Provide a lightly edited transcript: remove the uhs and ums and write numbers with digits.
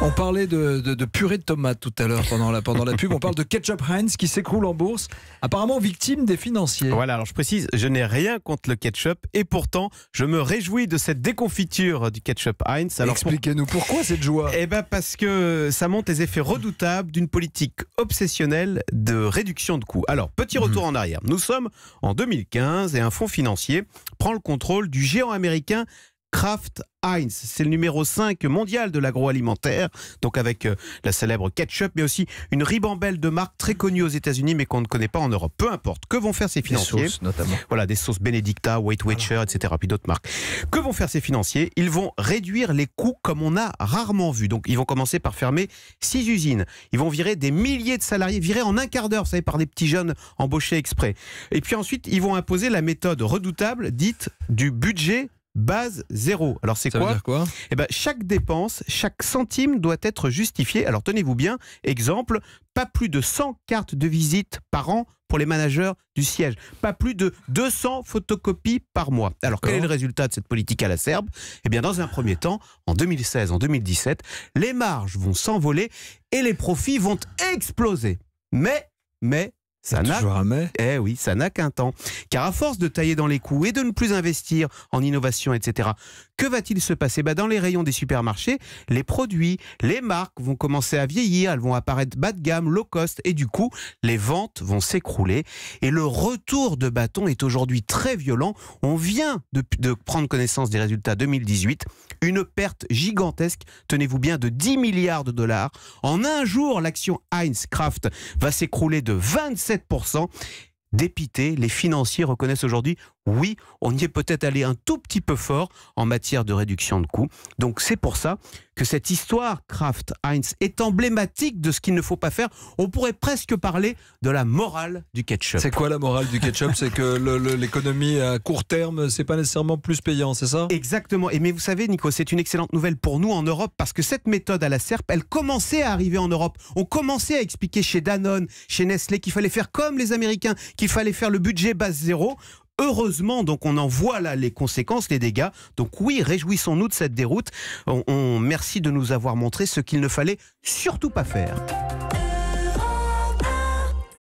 On parlait de purée de tomates tout à l'heure pendant la pub. On parle de ketchup Heinz qui s'écroule en bourse, apparemment victime des financiers. Voilà, alors je précise, je n'ai rien contre le ketchup et pourtant, je me réjouis de cette déconfiture du ketchup Heinz. Alors expliquez-nous pourquoi cette joie. Eh bien parce que ça montre les effets redoutables d'une politique obsessionnelle de réduction de coûts. Alors, petit retour en arrière. Nous sommes en 2015 et un fonds financier prend le contrôle du géant américain Kraft Heinz. C'est le numéro 5 mondial de l'agroalimentaire, donc avec la célèbre ketchup, mais aussi une ribambelle de marques très connues aux États-Unis mais qu'on ne connaît pas en Europe. Peu importe. Que vont faire ces financiers ? Des sauces, notamment. Voilà, des sauces Benedicta, Weight Watcher, etc. Puis d'autres marques. Que vont faire ces financiers ? Ils vont réduire les coûts comme on a rarement vu. Donc ils vont commencer par fermer 6 usines. Ils vont virer des milliers de salariés, virer en un quart d'heure, vous savez, par des petits jeunes embauchés exprès. Et puis ensuite, ils vont imposer la méthode redoutable dite du budget base zéro. Alors c'est Ça veut quoi ? dire quoi ? Eh ben, chaque dépense, chaque centime doit être justifié. Alors tenez-vous bien, exemple, pas plus de 100 cartes de visite par an pour les managers du siège. Pas plus de 200 photocopies par mois. Alors quel est le résultat de cette politique à la Serbe ? Eh bien dans un premier temps, en 2016, en 2017, les marges vont s'envoler et les profits vont exploser. Mais ça n'a oui, ça n'a qu'un temps. Car à force de tailler dans les coûts et de ne plus investir en innovation, etc., que va-t-il se passer ? Dans les rayons des supermarchés, les produits, les marques vont commencer à vieillir, elles vont apparaître bas de gamme, low cost, et du coup, les ventes vont s'écrouler. Et le retour de bâton est aujourd'hui très violent. On vient de prendre connaissance des résultats 2018. Une perte gigantesque, tenez-vous bien, de 10 milliards de dollars. En un jour, l'action Heinz Kraft va s'écrouler de 27%. Dépités, les financiers reconnaissent aujourd'hui, oui, on y est peut-être allé un tout petit peu fort en matière de réduction de coûts. Donc c'est pour ça que cette histoire Kraft Heinz est emblématique de ce qu'il ne faut pas faire. On pourrait presque parler de la morale du ketchup. C'est quoi la morale du ketchup ? C'est que l'économie à court terme, c'est pas nécessairement plus payant, c'est ça ? Exactement. Mais vous savez, Nico, c'est une excellente nouvelle pour nous en Europe parce que cette méthode à la serpe, elle commençait à arriver en Europe. On commençait à expliquer chez Danone, chez Nestlé qu'il fallait faire comme les Américains, qu'il fallait faire le budget base zéro. Heureusement, donc on en voit là les conséquences, les dégâts. Donc oui, réjouissons-nous de cette déroute. Merci de nous avoir montré ce qu'il ne fallait surtout pas faire.